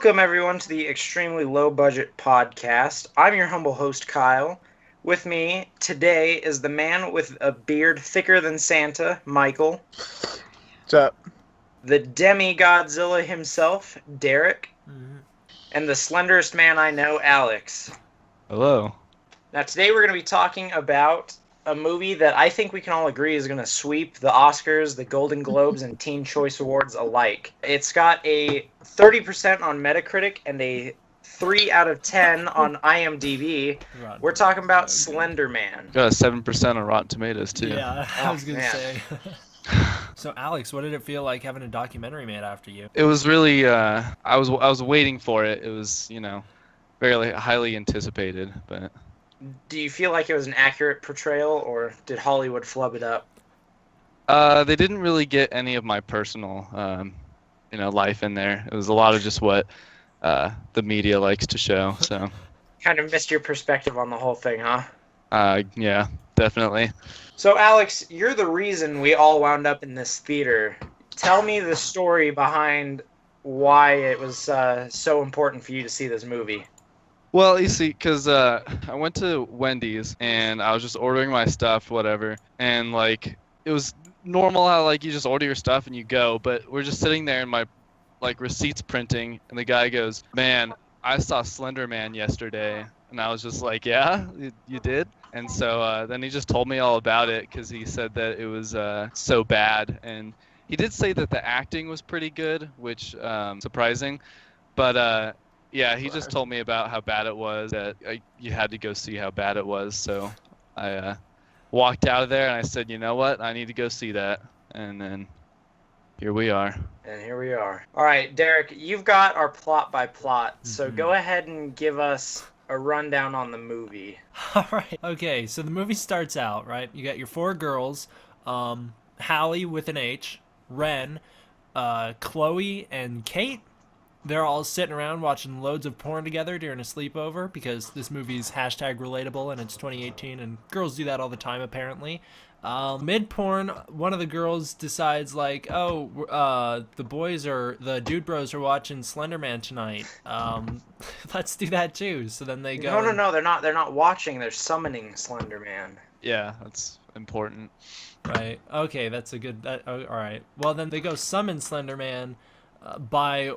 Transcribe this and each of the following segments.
Welcome, everyone, to the Extremely Low-Budget Podcast. I'm your humble host, Kyle. With me today is the man with a beard thicker than Santa, Michael. What's up? The demi-Godzilla himself, Derek. Mm-hmm. And the slenderest man I know, Alex. Hello. Now, today we're going to be talking about a movie that I think we can all agree is going to sweep the Oscars, the Golden Globes, and Teen Choice Awards alike. It's got a 30% on Metacritic and a 3 out of 10 on IMDb. We're talking about Slenderman. Got a 7% on Rotten Tomatoes, too. Yeah, I was going to man. say. So, Alex, what did it feel like having a documentary made after you? It was really, I was waiting for it. It was, very highly anticipated, but... Do you feel like it was an accurate portrayal, or did Hollywood flub it up? They didn't really get any of my personal, life in there. It was a lot of just what the media likes to show, so... Kind of missed your perspective on the whole thing, huh? Yeah, definitely. So, Alex, you're the reason we all wound up in this theater. Tell me the story behind why it was so important for you to see this movie. Well, you see, because I went to Wendy's, and I was just ordering my stuff, whatever, and, it was normal how, you just order your stuff and you go, but we're just sitting there and my, receipts printing, and the guy goes, "Man, I saw Slenderman yesterday." And I was just like, "Yeah, you did?" And so then he just told me all about it, because he said that it was so bad, and he did say that the acting was pretty good, which surprising, but... yeah, he just told me about how bad it was, that you had to go see how bad it was. So I walked out of there and I said, you know what? I need to go see that. And then here we are. And here we are. All right, Derek, you've got our plot by plot. So go ahead and give us a rundown on the movie. All right. Okay, so the movie starts out, right? You got your four girls, Hallie with an H, Ren, Chloe, and Kate. They're all sitting around watching loads of porn together during a sleepover because this movie's hashtag relatable and it's 2018 and girls do that all the time apparently. Mid-porn, one of the girls decides the dude bros are watching Slenderman tonight. Let's do that too. So then they go. No, they're not watching. They're summoning Slenderman. Yeah, that's important. Right. Okay, that's a good. All right. Well, then they go summon Slenderman. By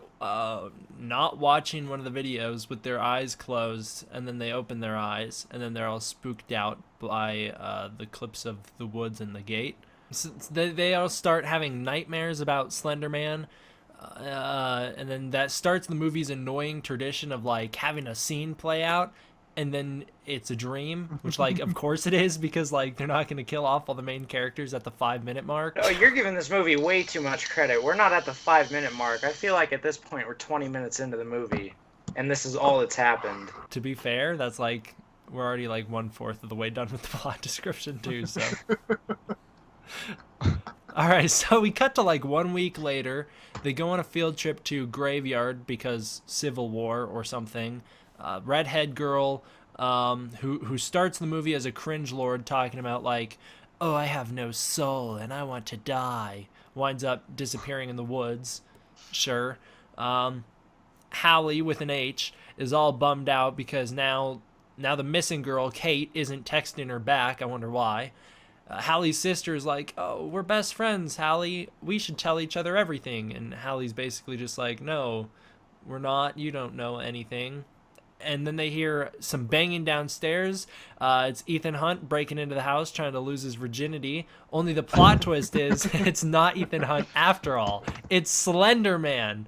not watching one of the videos with their eyes closed, and then they open their eyes, and then they're all spooked out by the clips of the woods and the gate. So they all start having nightmares about Slenderman, and then that starts the movie's annoying tradition of having a scene play out, and then it's a dream, which of course it is, because they're not going to kill off all the main characters at the 5-minute mark. Oh, you're giving this movie way too much credit. We're not at the 5-minute mark. I feel like at this point we're 20 minutes into the movie, and this is all that's happened. To be fair, that's we're already 1/4 of the way done with the plot description too, so. All right, so we cut to 1 week later. They go on a field trip to Graveyard because Civil War or something. Redhead girl who starts the movie as a cringe lord talking about oh, I have no soul and I want to die, winds up disappearing in the woods. Sure. Hallie with an H is all bummed out because now the missing girl, Kate, isn't texting her back. I wonder why. Hallie's sister is "Oh, we're best friends, Hallie. We should tell each other everything." And Hallie's basically just "No, we're not. You don't know anything." And then they hear some banging downstairs. It's Ethan Hunt breaking into the house trying to lose his virginity. Only the plot twist is it's not Ethan Hunt after all. It's Slenderman.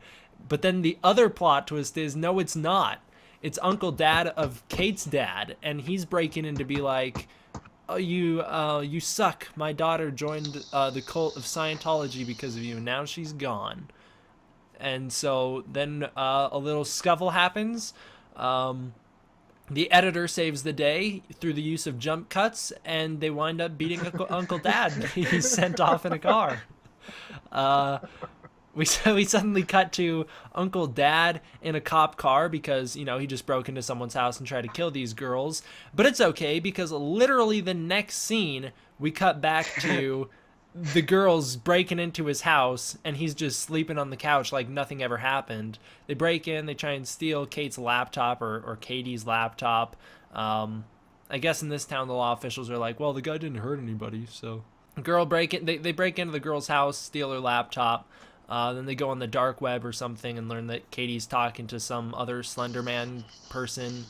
But then the other plot twist is no, it's not. It's Uncle Dad of Kate's dad. And he's breaking in to be "Oh, you suck. My daughter joined the cult of Scientology because of you. And now she's gone." And so then a little scuffle happens. The editor saves the day through the use of jump cuts, and they wind up beating Uncle Dad. He's sent off in a car. We suddenly cut to Uncle Dad in a cop car because, he just broke into someone's house and tried to kill these girls. But it's okay because literally the next scene, we cut back to the girl's breaking into his house and he's just sleeping on the couch like nothing ever happened. They break in, they try and steal Kate's laptop or Katie's laptop. I guess in this town the law officials are like, well, the guy didn't hurt anybody, so they break into the girl's house, steal her laptop. Then they go on the dark web or something and learn that Katie's talking to some other Slenderman person.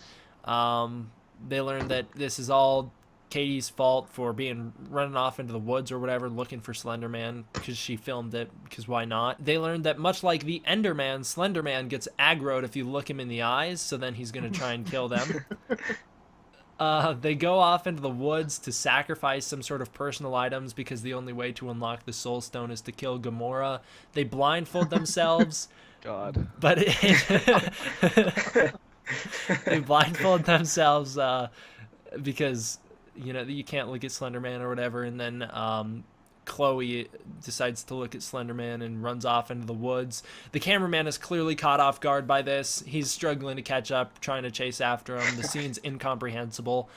They learn that this is all Katie's fault for running off into the woods or whatever looking for Slenderman because she filmed it, because why not? They learned that much like the Enderman, Slenderman gets aggroed if you look him in the eyes, so then he's going to try and kill them. They go off into the woods to sacrifice some sort of personal items because the only way to unlock the Soul Stone is to kill Gamora. They blindfold themselves. God. But they blindfold themselves because, you know, you can't look at Slenderman or whatever. And then Chloe decides to look at Slenderman and runs off into the woods. The cameraman is clearly caught off guard by this. He's struggling to catch up, trying to chase after him. The scene's incomprehensible.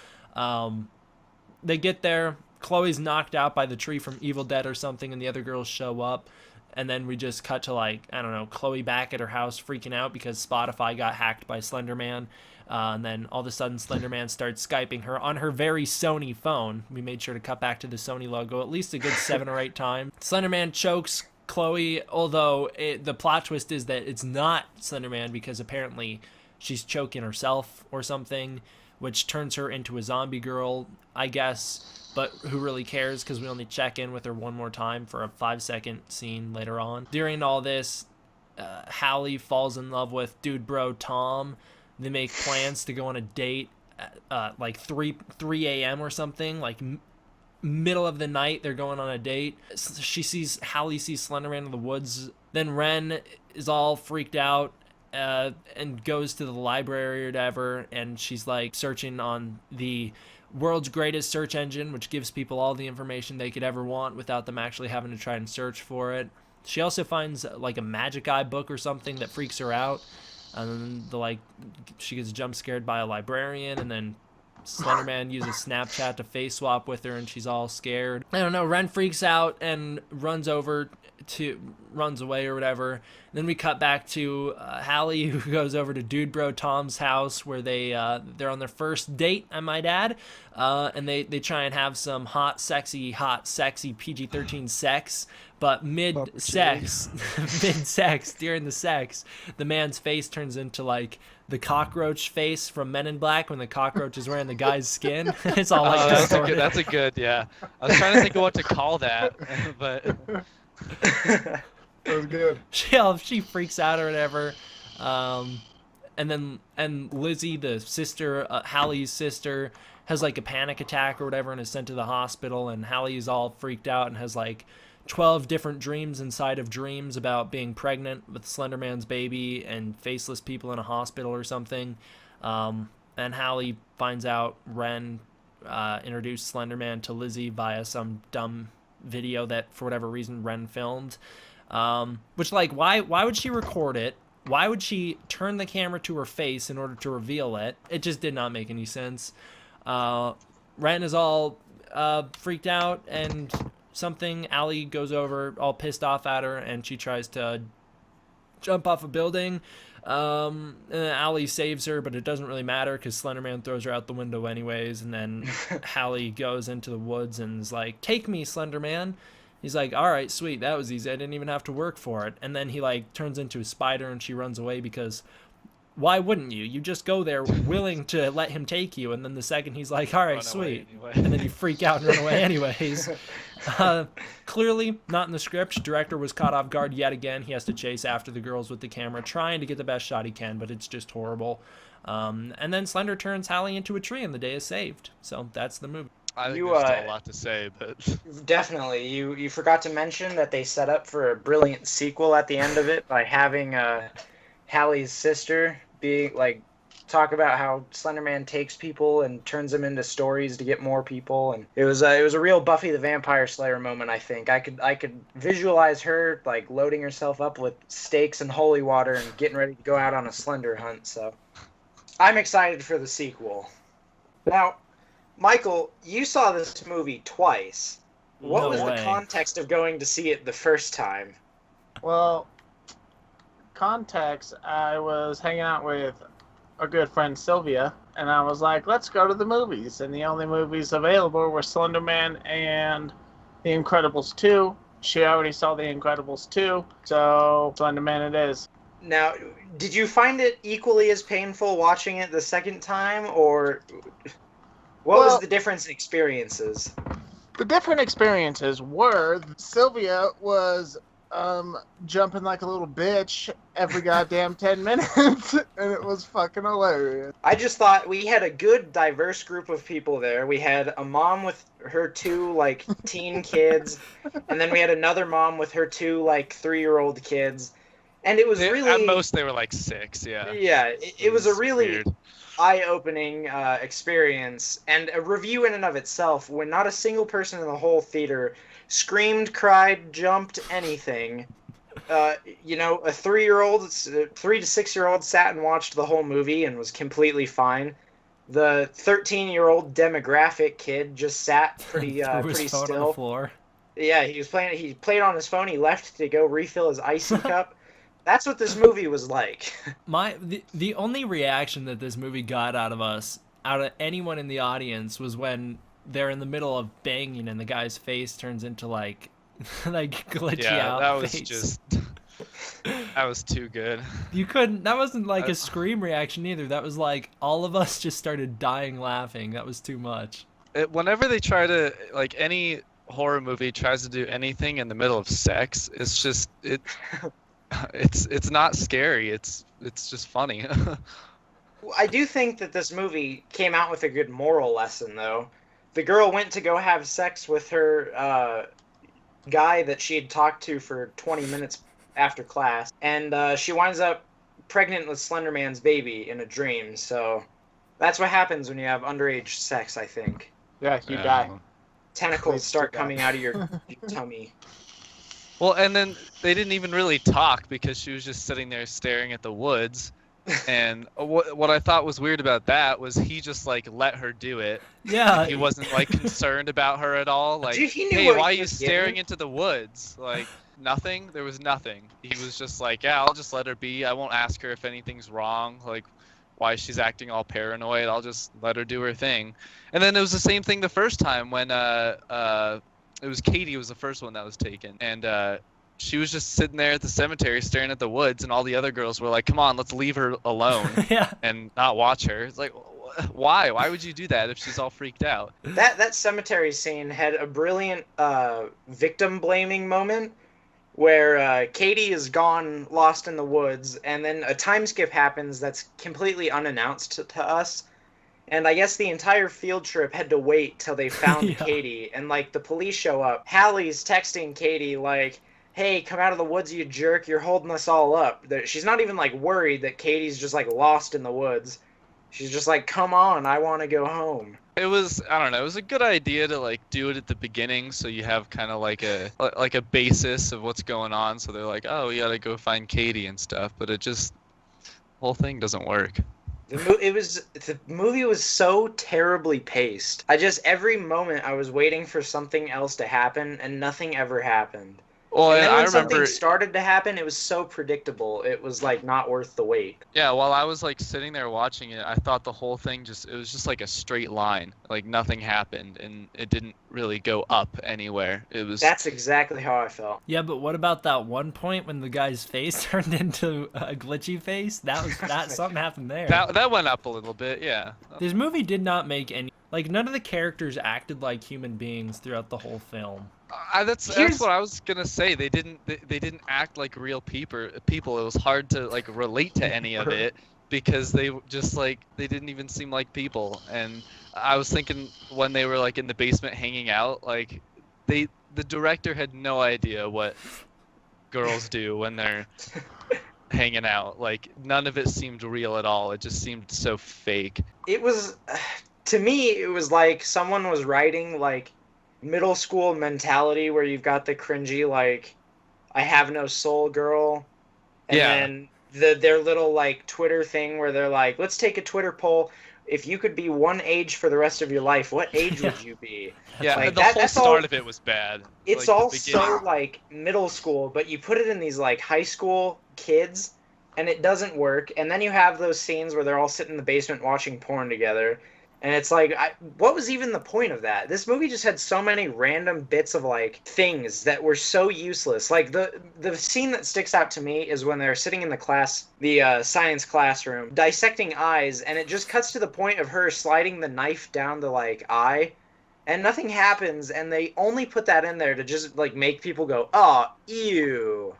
They get there. Chloe's knocked out by the tree from Evil Dead or something, and the other girls show up. And then we just cut to, like, I don't know, Chloe back at her house freaking out because Spotify got hacked by Slenderman. And then all of a sudden Slenderman starts Skyping her on her very Sony phone. We made sure to cut back to the Sony logo at least a good 7 or 8 times. Slenderman chokes Chloe, although the plot twist is that it's not Slenderman because apparently she's choking herself or something, which turns her into a zombie girl, I guess. But who really cares, because we only check in with her one more time for a 5-second scene later on. During all this, Hallie falls in love with dude bro Tom. They make plans to go on a date at like 3 a.m. or something, like middle of the night. They're going on a date. Hallie sees Slenderman in the woods. Then Ren is all freaked out and goes to the library or whatever, and she's like searching on the world's greatest search engine, which gives people all the information they could ever want without them actually having to try and search for it. She also finds like a Magic Eye book or something that freaks her out. And then she gets jump scared by a librarian, and then Slenderman uses Snapchat to face swap with her, and she's all scared. I don't know. Ren freaks out and runs away or whatever. And then we cut back to Hallie, who goes over to dude bro Tom's house, where they're on their first date, I might add. And they try and have some hot, sexy PG-13 sex. But mid-sex, during the sex, the man's face turns into like the cockroach face from Men in Black when the cockroach is wearing the guy's skin. It's all like that's a good, yeah. I was trying to think of what to call that, but that was good. She freaks out or whatever. And Lizzie, the sister, Hallie's sister, has like a panic attack or whatever and is sent to the hospital, and Hallie's all freaked out and has like 12 different dreams inside of dreams about being pregnant with Slenderman's baby and faceless people in a hospital or something. And Hallie finds out Ren introduced Slenderman to Lizzie via some dumb video that for whatever reason Ren filmed. Which, like, why would she record it? Why would she turn the camera to her face in order to reveal it? It just did not make any sense. Ren is all freaked out and something. Allie goes over all pissed off at her, and she tries to jump off a building. And Allie saves her, but it doesn't really matter because Slenderman throws her out the window anyways. And then Hallie goes into the woods and is like, "Take me, Slenderman." He's like, "All right, sweet, that was easy. I didn't even have to work for it." And then he like turns into a spider, and she runs away because why wouldn't you? You just go there willing to let him take you, and then the second he's like, "All right, sweet," anyway. And then you freak out and run away anyways. Clearly not in the script. Director was caught off guard yet again. He has to chase after the girls with the camera, trying to get the best shot he can, but it's just horrible. And then Slender turns Hallie into a tree, and the day is saved. So that's the movie. I think there's still a lot to say, but definitely you forgot to mention that they set up for a brilliant sequel at the end of it by having Hallie's sister talk about how Slenderman takes people and turns them into stories to get more people, and it was a real Buffy the Vampire Slayer moment. I think I could visualize her like loading herself up with steaks and holy water and getting ready to go out on a Slender hunt. So I'm excited for the sequel. Now, Michael, you saw this movie twice. What No was way. the context of going to see it the first time? Well, context, I was hanging out with a good friend Sylvia, and I was like, let's go to the movies. And the only movies available were Slenderman and The Incredibles 2. She already saw The Incredibles 2, so Slenderman it is. Now, did you find it equally as painful watching it the second time, or what was Well- the difference in experiences? The different experiences were Sylvia was jumping like a little bitch every goddamn 10 minutes, and it was fucking hilarious. I just thought we had a good, diverse group of people there. We had a mom with her two, like, teen kids, and then we had another mom with her two, like, 3-year-old kids. And it was really... At most, they were like 6, yeah. Yeah, it was a really weird. eye-opening experience, and a review in and of itself, when not a single person in the whole theater screamed, cried, jumped, anything. A 3 to 6 year old sat and watched the whole movie and was completely fine. The 13-year-old demographic kid just sat pretty Threw his pretty phone on the still. floor. Yeah, he played on his phone. He left to go refill his icy cup. That's what this movie was like. The only reaction that this movie got out of anyone in the audience, was when they're in the middle of banging and the guy's face turns into like glitchy out that was face. just that was too good. That wasn't like a scream reaction either. That was like all of us just started dying laughing. That was too much. Whenever they try to, like, any horror movie tries to do anything in the middle of sex, it's just it's not scary. It's just funny. I do think that this movie came out with a good moral lesson, though. The girl went to go have sex with her guy that she had talked to for 20 minutes after class, and she winds up pregnant with Slenderman's baby in a dream. So that's what happens when you have underage sex, I think. Yeah, you die. Tentacles start die. coming out of your tummy. Well, and then they didn't even really talk because she was just sitting there staring at the woods. And what I thought was weird about that was he just, like, let her do it. Yeah. He wasn't, like, concerned about her at all. Like, Dude, he knew hey, what why are he you was staring getting. into the woods? Like, nothing? There was nothing. He was just like, yeah, I'll just let her be. I won't ask her if anything's wrong, like, why she's acting all paranoid. I'll just let her do her thing. And then it was the same thing the first time when it was Katie was the first one that was taken. And she was just sitting there at the cemetery staring at the woods, and all the other girls were like, come on, let's leave her alone Yeah. and not watch her. It's like, why? Why would you do that if she's all freaked out? That cemetery scene had a brilliant victim blaming moment where Katie is gone, lost in the woods, and then a time skip happens that's completely unannounced to us. And I guess the entire field trip had to wait till they found Yeah. Katie, and like the police show up. Hallie's texting Katie like, hey, come out of the woods, you jerk, you're holding us all up. She's not even like worried that Katie's just like lost in the woods. She's just like, come on, I want to go home. It was, I don't know, it was a good idea to like do it at the beginning so you have kind of like a basis of what's going on. So they're like, oh, we gotta go find Katie and stuff. But it just, the whole thing doesn't work. The movie was so terribly paced. Every moment I was waiting for something else to happen, and nothing ever happened. Well, And then I when remember, something started to happen, it was so predictable. It was like not worth the wait. yeah, while I was like sitting there watching it, I thought the whole thing it was just like a straight line. Like nothing happened and it didn't really go up anywhere. It was. That's exactly how I felt. Yeah, but what about that one point when the guy's face turned into a glitchy face? That something happened there. That went up a little bit, yeah. This movie did not make none of the characters acted like human beings throughout the whole film. That's what I was gonna say. They didn't act like real people. It was hard to like relate to any of it because they just like they didn't even seem like people. And I was thinking when they were like in the basement hanging out, like the director had no idea what girls do when they're hanging out. Like none of it seemed real at all. It just seemed so fake. It was, to me, it was like someone was writing like middle school mentality where you've got the cringy like I have no soul girl, and Yeah. then their little like Twitter thing where they're like, let's take a Twitter poll. If you could be one age for the rest of your life, what age would you be? Yeah, Like, the whole that's start all, of it was bad. it's Like, all the beginning. so like middle school, but you put it in these like high school kids, and it doesn't work. And then you have those scenes where they're all sitting in the basement watching porn together. And it's like, what was even the point of that? This movie just had so many random bits of like things that were so useless. Like the scene that sticks out to me is when they're sitting in the class, the science classroom, dissecting eyes, and it just cuts to the point of her sliding the knife down the like eye, and nothing happens. And they only put that in there to just like make people go, "Oh, ew."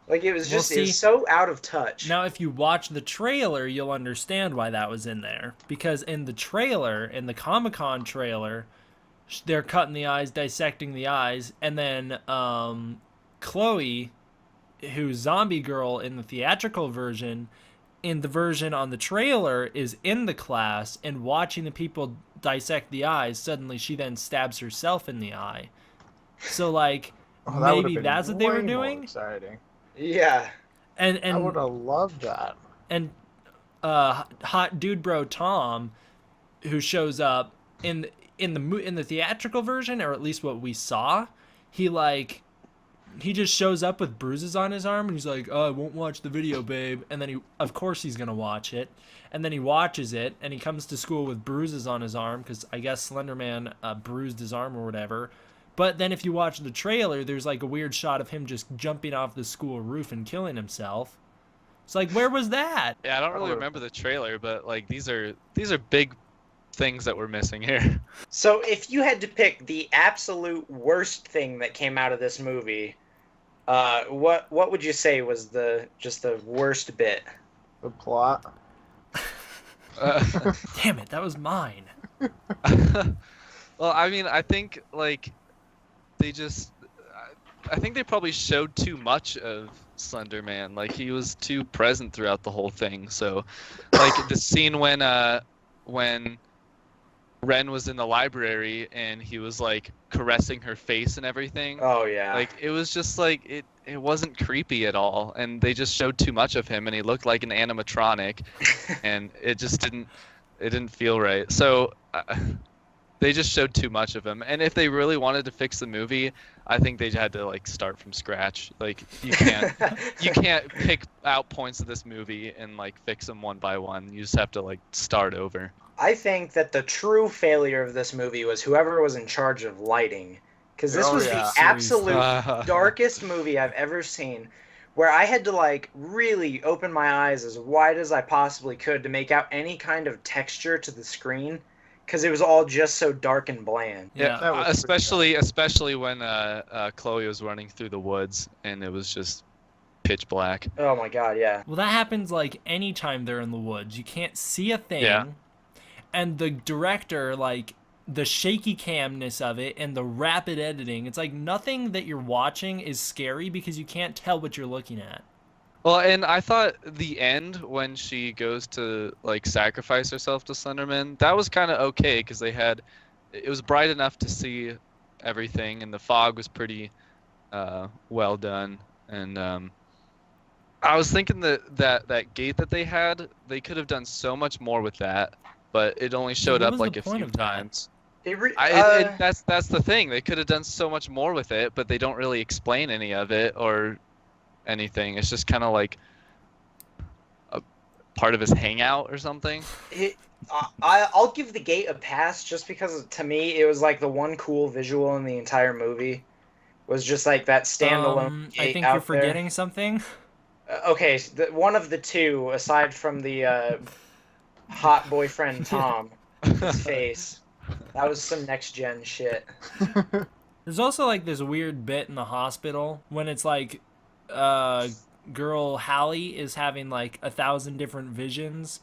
Like, it was just it was so out of touch. Now, if you watch the trailer, you'll understand why that was in there. Because in the trailer, in the Comic-Con trailer, they're cutting the eyes, dissecting the eyes, and then Chloe, who's Zombie Girl in the theatrical version, in the version on the trailer, is in the class and watching the people dissect the eyes. Suddenly, she then stabs herself in the eye. So, like, maybe that's what they were doing? Exciting. Yeah. And I would have loved that. And hot dude bro Tom, who shows up in the theatrical version, or at least what we saw, he just shows up with bruises on his arm, and he's like, "Oh, I won't watch the video, babe." And then of course he's gonna watch it, and then he watches it, and he comes to school with bruises on his arm because I guess Slenderman bruised his arm or whatever. But then if you watch the trailer, there's like a weird shot of him just jumping off the school roof and killing himself. It's like, where was that? Yeah, I don't really remember the trailer, but like these are big things that we're missing here. So if you had to pick the absolute worst thing that came out of this movie, what would you say was the worst bit? The plot. Damn it, that was mine. Well, I mean, I think like I think they probably showed too much of Slenderman. Like, he was too present throughout the whole thing. So, like the scene when Ren was in the library and he was like caressing her face and everything. Oh yeah. Like, it was just like it wasn't creepy at all, and they just showed too much of him, and he looked like an animatronic, and it just didn't feel right. So. They just showed too much of him, and if they really wanted to fix the movie, I think they had to like start from scratch. Like, you can't pick out points of this movie and like fix them one by one. You just have to like start over. I think that the true failure of this movie was whoever was in charge of lighting, because this was the absolute darkest movie I've ever seen, where I had to like really open my eyes as wide as I possibly could to make out any kind of texture to the screen. Because it was all just so dark and bland. Yeah, especially when Chloe was running through the woods and it was just pitch black. Oh my god, yeah. Well, that happens like anytime they're in the woods. You can't see a thing. Yeah. And the director, like, the shaky camness of it and the rapid editing, it's like nothing that you're watching is scary because you can't tell what you're looking at. Well, and I thought the end when she goes to like sacrifice herself to Slenderman, that was kind of okay because it was bright enough to see everything, and the fog was pretty well done. And I was thinking that gate that they had, they could have done so much more with that, but it only showed up like a few times. That's the thing. They could have done so much more with it, but they don't really explain any of it or anything. It's just kind of like a part of his hangout or something. I'll give the gate a pass just because to me it was like the one cool visual in the entire movie was just like that standalone gate. I think out you're forgetting something. Okay, one of the two aside from the hot boyfriend Tom, his face. That was some next gen shit. There's also like this weird bit in the hospital when it's like girl Hallie is having like 1,000 different visions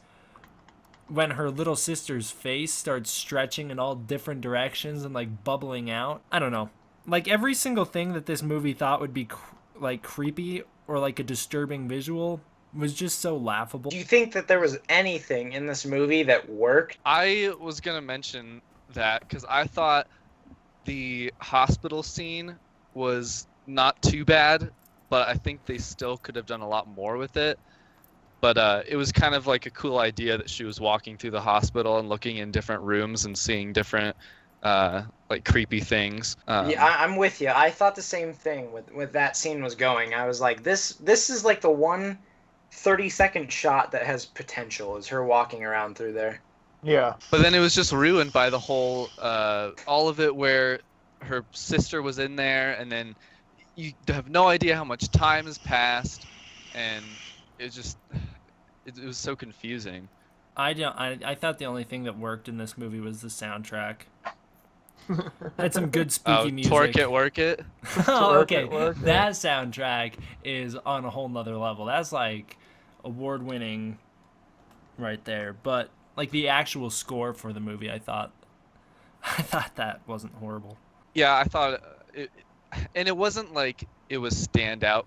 when her little sister's face starts stretching in all different directions and like bubbling out. I don't know. Like every single thing that this movie thought would be like creepy or like a disturbing visual was just so laughable. Do you think that there was anything in this movie that worked? I was gonna mention that because I thought the hospital scene was not too bad, but I think they still could have done a lot more with it. But it was kind of like a cool idea that she was walking through the hospital and looking in different rooms and seeing different like creepy things. Yeah, I'm with you. I thought the same thing with that scene was going. I was like, this is like the one 30-second shot that has potential, is her walking around through there. Yeah. But then it was just ruined by the whole, all of it where her sister was in there, and then you have no idea how much time has passed, and it was so confusing. I thought the only thing that worked in this movie was the soundtrack. Had some good spooky music. Torque it, work it. Oh, okay. Work it. That soundtrack is on a whole nother level. That's like award-winning right there. But like the actual score for the movie, I thought that wasn't horrible. Yeah, I thought and it wasn't like it was standout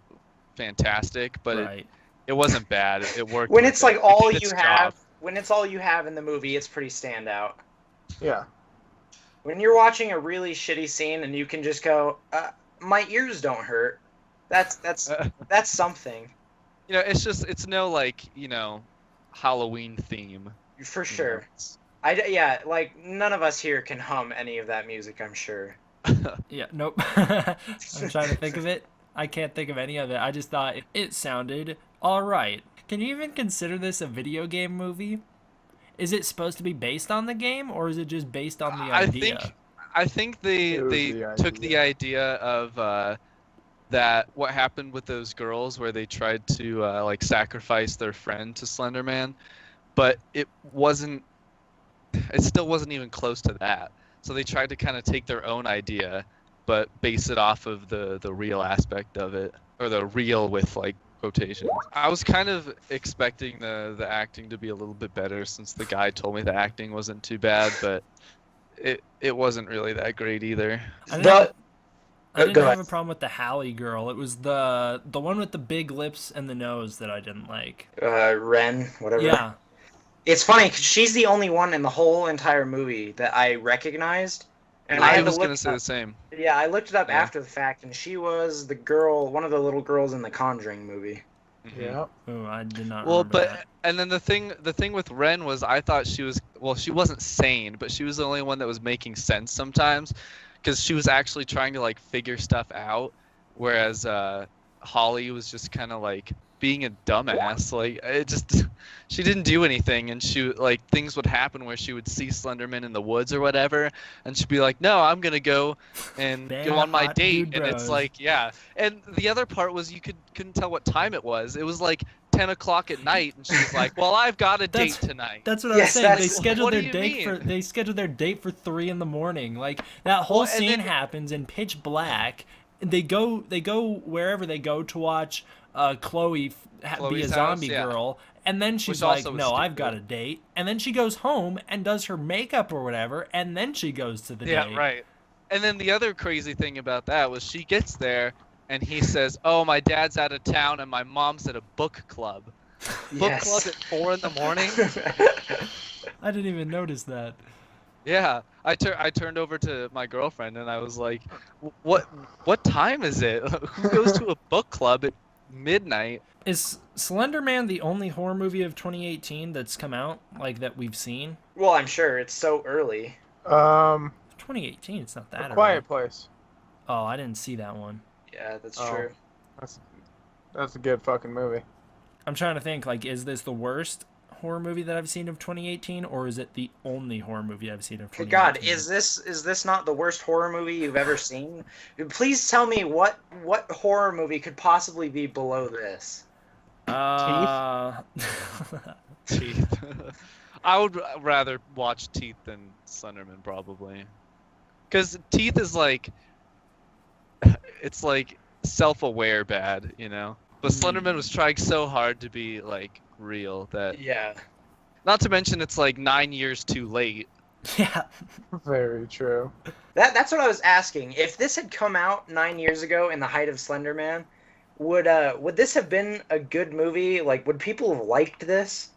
fantastic, but Right. it wasn't bad. It worked. When with it's it. like It all did you its have, job. when it's all you have in the movie, it's pretty standout. Yeah. When you're watching a really shitty scene and you can just go, my ears don't hurt. That's something. You know, it's no like, you know, Halloween theme. For you sure. know, it's- Like none of us here can hum any of that music, I'm sure. Yeah, nope. I'm trying to think of it. I can't think of any of it. I just thought it sounded all right. Can you even consider this a video game movie? Is it supposed to be based on the game, or is it just based on the idea? I think they It was the took the idea. idea of that what happened with those girls where they tried to like sacrifice their friend to Slenderman, but it still wasn't even close to that. So they tried to kind of take their own idea, but base it off of the real aspect of it, or the real with like quotations. I was kind of expecting the acting to be a little bit better, since the guy told me the acting wasn't too bad, but it wasn't really that great either. I didn't Go have ahead. a problem with the Hallie girl. It was the one with the big lips and the nose that I didn't like. Ren, whatever. Yeah. It's funny because she's the only one in the whole entire movie that I recognized, and I I had to was look gonna it say up. the same. Yeah, I looked it up Yeah. after the fact, and she was the girl, one of the little girls in the Conjuring movie. Mhm. Yeah. Oh, I did not Well, remember but that. and then the thing with Ren was, I thought she wasn't sane, but she was the only one that was making sense sometimes, because she was actually trying to like figure stuff out, whereas Holly was just kind of like being a dumbass. Like she didn't do anything, and she like things would happen where she would see Slenderman in the woods or whatever, and she'd be like, "No, I'm gonna go and Bang go on my hot date," dude and it's bros. like, yeah. And the other part was you couldn't tell what time it was. It was like 10 o'clock at night, and she's like, "Well, I've got a date tonight." That's what I Yes, was saying. They that's- scheduled What do their you date for 3 in the morning. Like that whole Well, and scene then- happens in pitch black. And they go wherever they go to watch Chloe be a Chloe's zombie house, yeah. girl, and then she's Which like, also was "No, I've got stupid. a date." And then she goes home and does her makeup or whatever, and then she goes to the Yeah, date. right. And then the other crazy thing about that was she gets there and he says, "Oh, my dad's out of town and my mom's at a book club." Book club at 4 in the morning? I didn't even notice that. Yeah. I turned over to my girlfriend and I was like, "What time is it? Who goes to a book club at midnight?" Is Slenderman the only horror movie of 2018 that's come out, like, that we've seen? Well, I'm sure it's so early. 2018, it's not that A early. Quiet Place. Oh, I didn't see that one. Yeah, that's Oh. true. That's a good fucking movie. I'm trying to think, like, is this the worst horror movie that I've seen of 2018, or is it the only horror movie I've seen of Good 2018? God, is this not the worst horror movie you've ever seen? Please tell me what horror movie could possibly be below this? Teeth. I would rather watch Teeth than Slenderman, probably. Because Teeth is like, it's like self-aware bad, you know? But Slenderman was trying so hard to be like real that, Yeah. not to mention it's like 9 years too late. Yeah. Very true. That's what I was asking. If this had come out 9 years ago in the height of Slenderman, would this have been a good movie? Like, would people have liked this?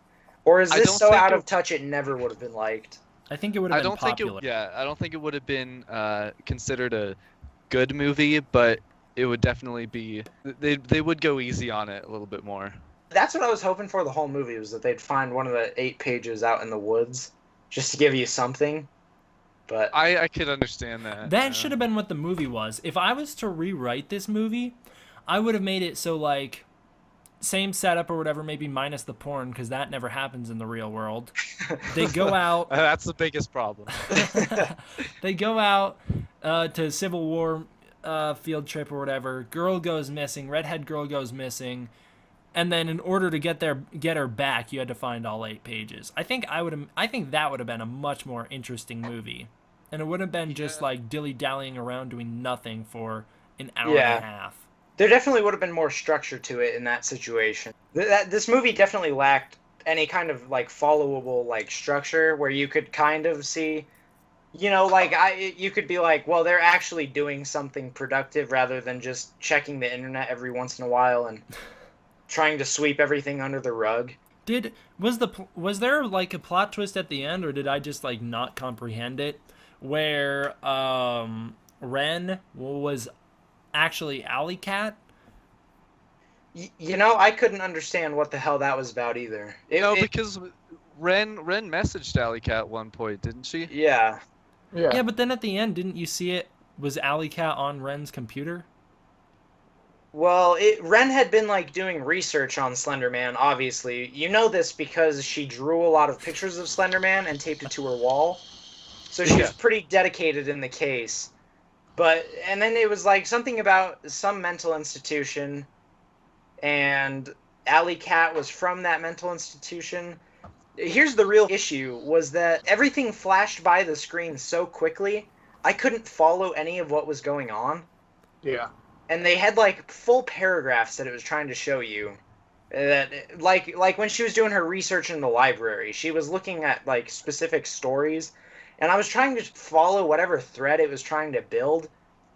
Or is I this don't so think out it- of touch it never would have been liked? I think it would have I been don't think popular. I don't think it would have been considered a good movie, but it would definitely be, they would go easy on it a little bit more. That's what I was hoping for the whole movie, was that they'd find one of the 8 pages out in the woods just to give you something. But I could understand that. That should have been what the movie was. If I was to rewrite this movie, I would have made it so, like, same setup or whatever, maybe minus the porn, because that never happens in the real world. They go out. That's the biggest problem. They go out to Civil War field trip or whatever. Girl goes missing. Redhead girl goes missing. And then in order to get her back, you had to find all 8 pages. I think that would have been a much more interesting movie. And it would have been just like dilly-dallying around doing nothing for an hour and a half. There definitely would have been more structure to it in that situation. This movie definitely lacked any kind of like followable like structure where you could kind of see, you know, like you could be like, well, they're actually doing something productive rather than just checking the internet every once in a while and trying to sweep everything under the rug. Was there like a plot twist at the end, or did I just like not comprehend it, where Ren was actually Alley Cat? You know, I couldn't understand what the hell that was about either. Because Ren messaged Alley Cat at one point, didn't she? Yeah. Yeah, but then at the end, didn't you see it was Alley Cat on Ren's computer? Well, Ren had been like doing research on Slenderman, obviously. You know this because she drew a lot of pictures of Slenderman and taped it to her wall. So she was pretty dedicated in the case. And then it was like something about some mental institution, and Alley Cat was from that mental institution. Here's the real issue, was that everything flashed by the screen so quickly, I couldn't follow any of what was going on. Yeah. And they had like full paragraphs that it was trying to show you. That like when she was doing her research in the library, she was looking at like specific stories, and I was trying to follow whatever thread it was trying to build,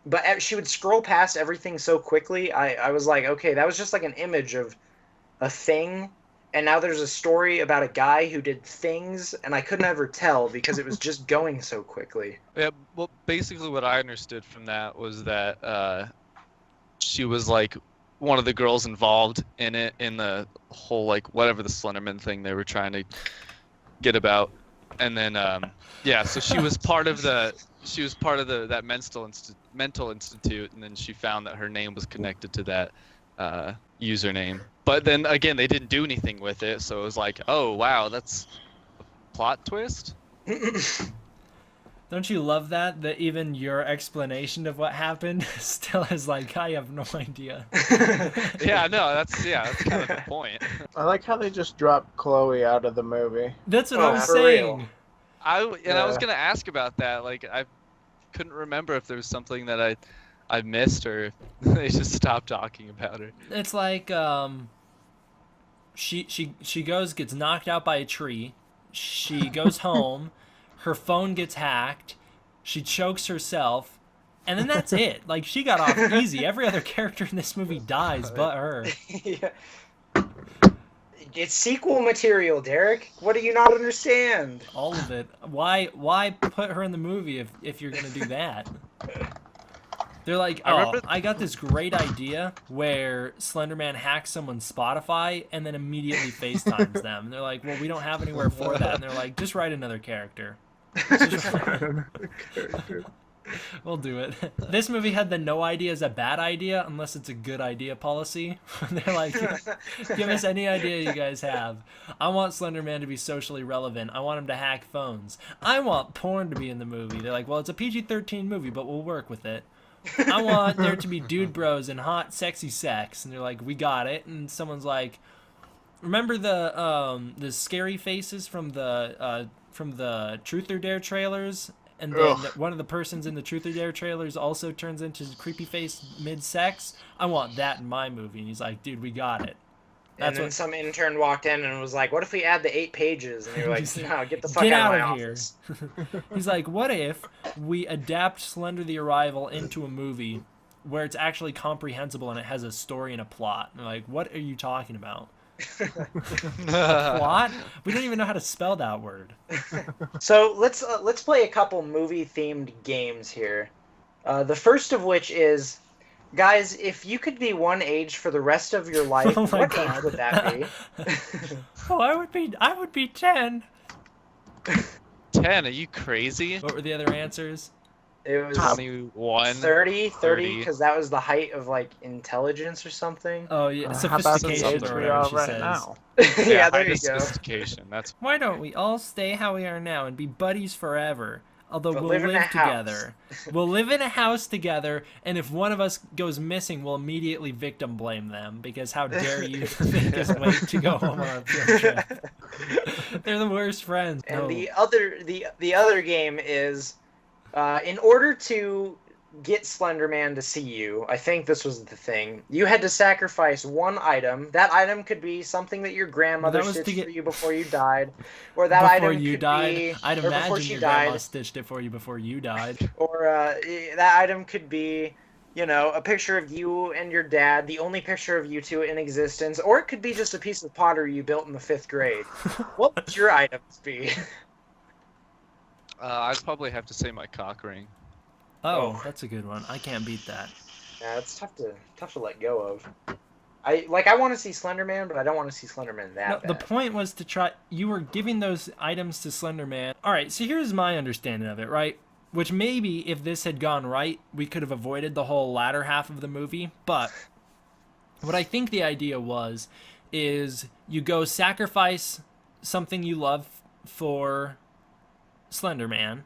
but she would scroll past everything so quickly. I was like, okay, that was just like an image of a thing, and now there's a story about a guy who did things, and I couldn't ever tell because it was just going so quickly. Yeah, well, basically what I understood from that was that she was like one of the girls involved in it, in the whole like whatever the Slenderman thing they were trying to get about, and then so she was part of that mental institute, and then she found that her name was connected to that username. But then again, they didn't do anything with it, so it was like, oh wow, that's a plot twist. Don't you love that even your explanation of what happened still is like, I have no idea. That's kind of the point. I like how they just dropped Chloe out of the movie. That's what I'm saying. Real. I was gonna ask about that. Like, I couldn't remember if there was something that I missed, or if they just stopped talking about her. It's like she gets knocked out by a tree. She goes home. Her phone gets hacked. She chokes herself. And then that's it. Like, she got off easy. Every other character in this movie dies but her. Yeah. It's sequel material, Derek. What do you not understand? All of it. Why put her in the movie if you're going to do that? They're like, I got this great idea where Slenderman hacks someone's Spotify and then immediately FaceTimes them. And they're like, well, we don't have anywhere for that. And they're like, just write another character. We'll do it. This movie had the no idea is a bad idea unless it's a good idea policy. They're like, give us any idea you guys have. I want Slenderman to be socially relevant. I want him to hack phones. I want porn to be in the movie. They're like, well, it's a PG-13 movie, but we'll work with it. I want there to be dude bros and hot, sexy sex. And they're like, we got it. And someone's like, remember the scary faces from the Truth or Dare trailers? And then one of the persons in the Truth or Dare trailers also turns into creepy face mid-sex. I want that in my movie. And he's like, dude, we got it. That's when some intern walked in and was like, what if we add the 8 pages? And you're like, no, get the fuck out of my office. He's like, what if we adapt Slender the Arrival into a movie where it's actually comprehensible and it has a story and a plot? And they're like, what are you talking about? A plot? We don't even know how to spell that word. So let's play a couple movie themed games here. The first of which is, Guys, if you could be one age for the rest of your life, Oh my what God. age would that be? Oh, I would be 10. 10? Are you crazy? What were the other answers? It was 21. 30, 30. because that was the height of like intelligence or something. Oh yeah, How about the sophistication age or we whatever are she right says. now? Yeah, there height you of go. sophistication. That's Why don't we all stay how we are now and be buddies forever? Although But we'll live in a live house. together. We'll live in a house together, and if one of us goes missing, we'll immediately victim blame them, because how dare you make us wait to go home on a field trip. They're the worst friends. And No. the other game is, in order to get Slenderman to see you, I think this was the thing. You had to sacrifice one item. That item could be something that your grandmother That was to stitched get- for you before you died, or that Before item you could died, be, I'd or before imagine she your grandma died, stitched it for you before you died. or that item could be, you know, a picture of you and your dad, the only picture of you two in existence, or it could be just a piece of pottery you built in the 5th grade. What would your items be? I'd probably have to say my cock ring. Oh, that's a good one. I can't beat that. Yeah, it's tough to let go of. I want to see Slenderman, but I don't want to see Slenderman that No, bad. the point was to try. You were giving those items to Slenderman. All right, so here's my understanding of it, right? Which maybe if this had gone right, we could have avoided the whole latter half of the movie. But what I think the idea was is you go sacrifice something you love for Slenderman.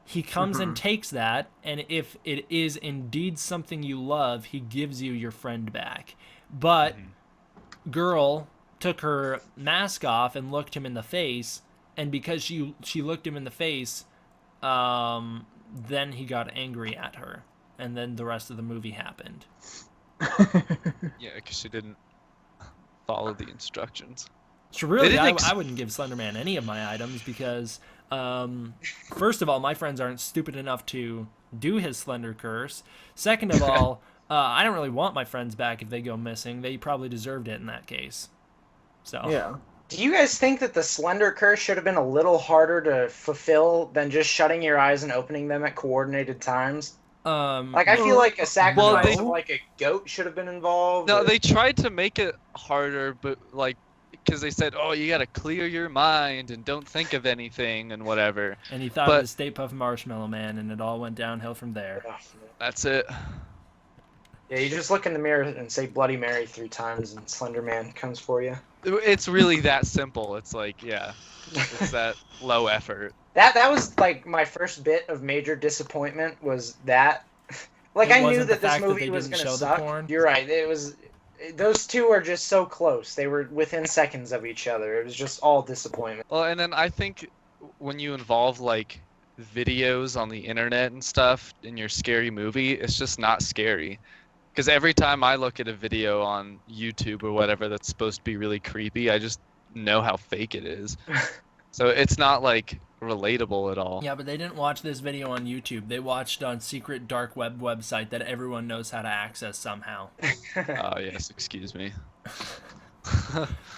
He comes and takes that, and if it is indeed something you love, he gives you your friend back. But girl took her mask off and looked him in the face, and because she looked him in the face, then he got angry at her, and then the rest of the movie happened. Yeah, because she didn't follow the instructions. So really, didn't I wouldn't give Slenderman any of my items because, first of all, my friends aren't stupid enough to do his Slender curse. Second of all, I don't really want my friends back if they go missing. They probably deserved it in that case. So Yeah. Do you guys think that the Slender Curse should have been a little harder to fulfill than just shutting your eyes and opening them at coordinated times? Like, I feel like a sacrifice of like a goat should have been involved. No, or- they tried to make it harder, but like, because they said, oh, you gotta clear your mind and don't think of anything and whatever. And he thought But- it was Stay Puft Marshmallow Man, and it all went downhill from there. That's it. Yeah, you just look in the mirror and say Bloody Mary 3 times, and Slenderman comes for you. It's really that simple. It's like, yeah, it's that low effort. That was like my first bit of major disappointment was that. Like, It I knew wasn't the that this fact that movie they was didn't gonna show the suck. porn? You're right. It was. Those two are just so close. They were within seconds of each other. It was just all disappointment. Well, and then I think when you involve like videos on the internet and stuff in your scary movie, it's just not scary. Because every time I look at a video on YouTube or whatever that's supposed to be really creepy, I just know how fake it is. So it's not like relatable at all. Yeah, but they didn't watch this video on YouTube. They watched on secret dark web website that everyone knows how to access somehow. Oh, yes, excuse me.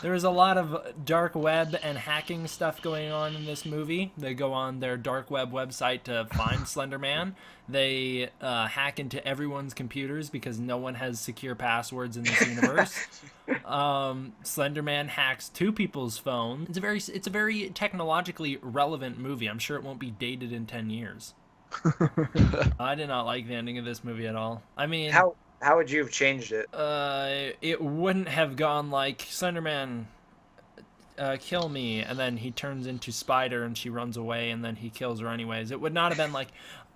There was a lot of dark web and hacking stuff going on in this movie. They go on their dark web website to find Slenderman. They hack into everyone's computers because no one has secure passwords in this universe. Slenderman hacks 2 people's phones. It's a very technologically relevant movie. I'm sure it won't be dated in 10 years. I did not like the ending of this movie at all. I mean, How would you have changed it? it wouldn't have gone like Slenderman, kill me, and then he turns into Spider and she runs away and then he kills her anyways. It would not have been like,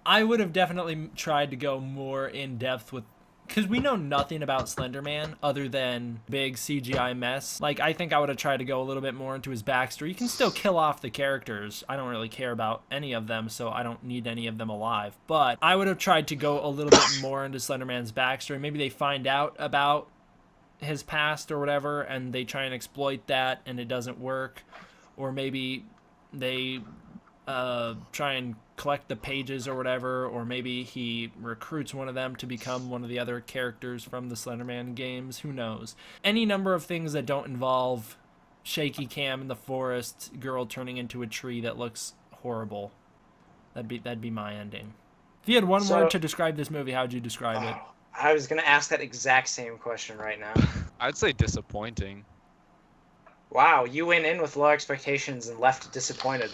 I would have definitely tried to go more in depth with, because we know nothing about Slenderman other than big CGI mess. Like, I think I would have tried to go a little bit more into his backstory. You can still kill off the characters. I don't really care about any of them, so I don't need any of them alive. But I would have tried to go a little bit more into Slenderman's backstory. Maybe they find out about his past or whatever, and they try and exploit that, and it doesn't work. Or maybe they try and collect the pages or whatever, or maybe he recruits one of them to become one of the other characters from the Slenderman games. Who knows? Any number of things that don't involve shaky cam in the forest, girl turning into a tree that looks horrible. That'd be my ending. If you had one word to describe this movie, how would you describe it? I was going to ask that exact same question right now. I'd say disappointing. Wow, you went in with low expectations and left disappointed.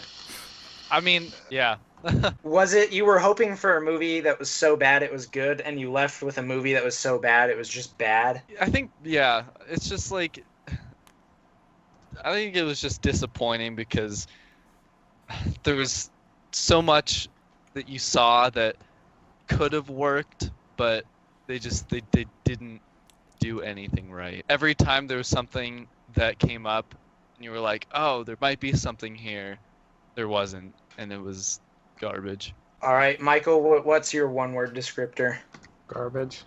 I mean, yeah. Was it you were hoping for a movie that was so bad it was good, and you left with a movie that was so bad it was just bad? I think, yeah, it's just like, I think it was just disappointing because there was so much that you saw that could have worked, but they didn't do anything right. Every time there was something that came up and you were like, oh, there might be something here, there wasn't, and it was garbage. All right, Michael, what's your one-word descriptor? Garbage.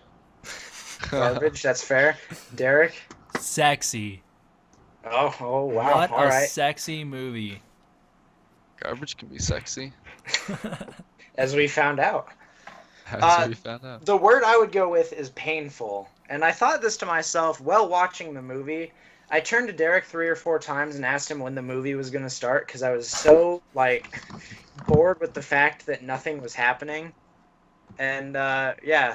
Garbage, that's fair. Derek? Sexy. Oh, wow. What All a right. sexy movie. Garbage can be sexy. As we found out. As we found out. The word I would go with is painful. And I thought this to myself while watching the movie. I turned to Derek 3 or 4 times and asked him when the movie was going to start because I was so, bored with the fact that nothing was happening. And,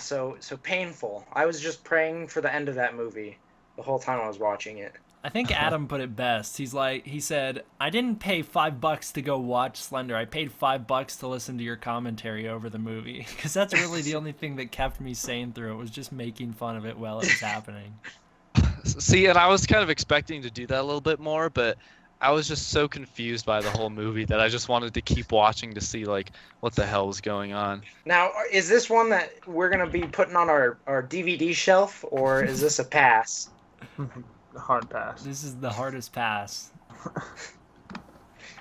so painful. I was just praying for the end of that movie the whole time I was watching it. I think Adam put it best. He said, I didn't pay $5 to go watch Slender. I paid $5 to listen to your commentary over the movie. Because that's really the only thing that kept me sane through it, was just making fun of it while it was happening. See, and I was kind of expecting to do that a little bit more, but I was just so confused by the whole movie that I just wanted to keep watching to see, what the hell was going on. Now, is this one that we're going to be putting on our DVD shelf, or is this a pass? Hard pass. This is the hardest pass.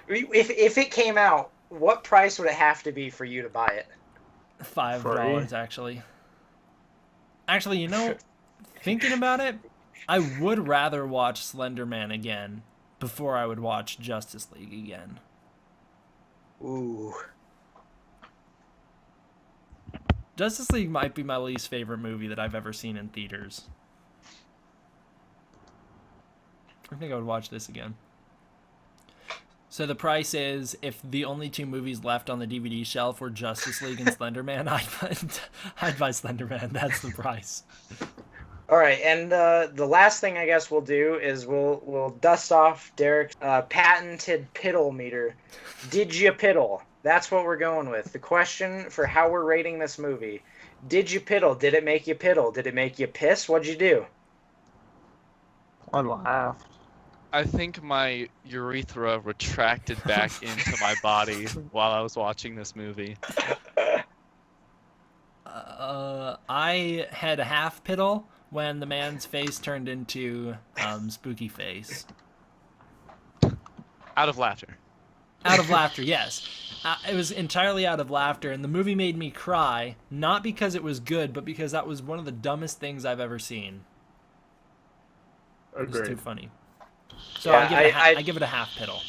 If it came out, what price would it have to be for you to buy it? $5, actually. Actually, thinking about it, I would rather watch Slenderman again before I would watch Justice League again. Ooh. Justice League might be my least favorite movie that I've ever seen in theaters. I think I would watch this again. So the price is, if the only 2 movies left on the DVD shelf were Justice League and Slenderman, I'd buy Slenderman. That's the price. All right, and the last thing I guess we'll do is we'll dust off Derek's patented piddle meter. Did you piddle? That's what we're going with. The question for how we're rating this movie. Did you piddle? Did it make you piddle? Did it make you piss? What'd you do? I laughed. I think my urethra retracted back into my body while I was watching this movie. I had a half piddle when the man's face turned into spooky face. Out of laughter. Out of laughter, yes. It was entirely out of laughter, and the movie made me cry, not because it was good, but because that was one of the dumbest things I've ever seen. It was too funny. So yeah, I give it a half piddle.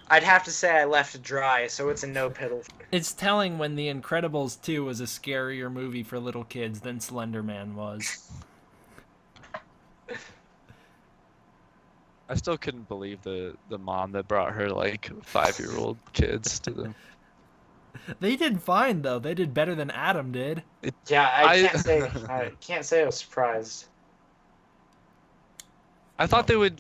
I'd have to say I left it dry, so it's a no piddle. It's telling when The Incredibles 2 was a scarier movie for little kids than Slenderman was. I still couldn't believe the mom that brought her 5-year-old kids to them. They did fine though. They did better than Adam did. I can't say I was surprised. I thought they would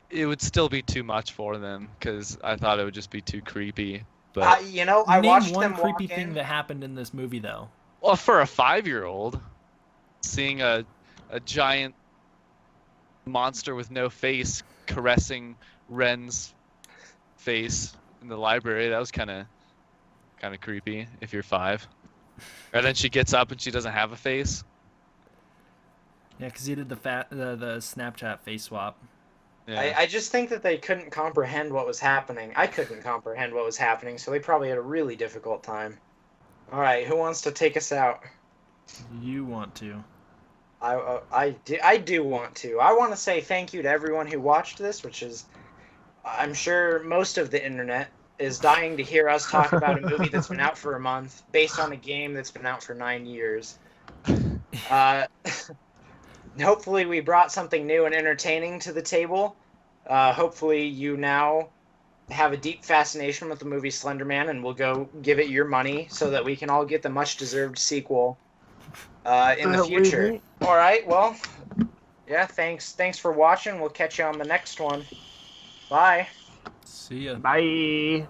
it would still be too much for them because I thought it would just be too creepy. But I watched Name one them creepy walk thing in. that happened in this movie though. well, for a 5-year-old, seeing a giant monster with no face caressing Ren's face in the library, that was kind of creepy if you're 5. And then she gets up and she doesn't have a face. Yeah, because he did the Snapchat face swap. Yeah. I just think that they couldn't comprehend what was happening. I couldn't comprehend what was happening, so they probably had a really difficult time. All right, who wants to take us out? You want to. I do want to. I want to say thank you to everyone who watched this, which is, I'm sure most of the internet is dying to hear us talk about a movie that's been out for a month, based on a game that's been out for 9 years. Hopefully we brought something new and entertaining to the table. Hopefully you now have a deep fascination with the movie Slenderman, and we'll go give it your money so that we can all get the much-deserved sequel in the future. All right, well, yeah, thanks for watching. We'll catch you on the next one. Bye. See ya. Bye.